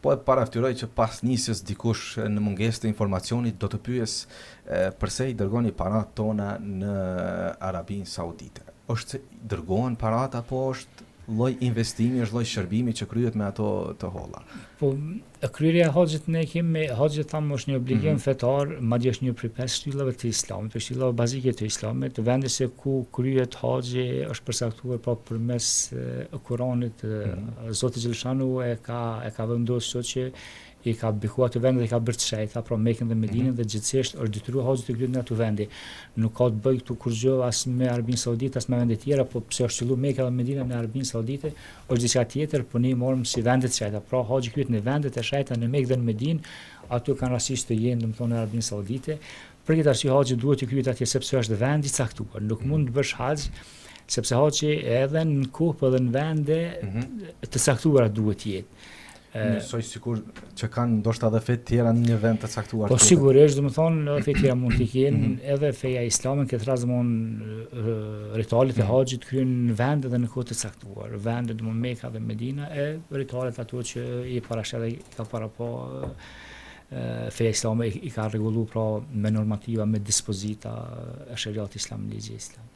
Po e paraftyroj që pas nisjes dikush në mungesë të informacionit do të pyes pse I dërgoni paratë tona në Arabinë Saudite. Është se I dërgohen paratë apo është lloj investimi, është lloj shërbimi që kryhet me ato të holla? Po kryerja e haxhit ne kemi haxhi thamë është një obligim fetar, madje është një prej 5 shtyllave të Islamit, për shtyllave bazike të Islamit, vendi se ku kryhet haxhi është përcaktuar pra përmes Kuranit, Zoti Xhelshanu e ka vendosur që I ka bekuar të vendet dhe I ka bërë të shejta, pra Mekën dhe Medinën dhe gjithsesi është detyruar haxhi të kryhet në ato vende. Nuk ka të bëjë këtu kur gjë as me Arabinë Saudite as me vende tjera, po pse është qelluar Mekka dhe Medina në Arabinë Saudite, është diçka tjetër, po ne I morëm si vende të shejta. Pra haxhi kryhet në vendet e shejta në Mekë dhe në Medinë, ato kanë rastisht të jenë domethënë në Arabinë Saudite. Për këtë arsye haxhi duhet të kryhet atje sepse është vendi I caktuar. Nuk mund të bësh haxh sepse haxhi edhe në kohë po edhe në vende të caktuara duhet të jetë. Njësoj sikur që kanë ndoshta edhe fe tjera në një vend të caktuar. Po sigurisht, domethënë fe tjera mund të kenë, edhe feja islame këtë rast domthon ritualet e haxhit kryen në vend edhe në kohë të caktuar. Vendet domthon Mekka dhe Medina e ritualet ato që I parashë I ka para po feja islame I ka rregulluar pra me normativa, me dispozita e shariatit islam, ligji islam.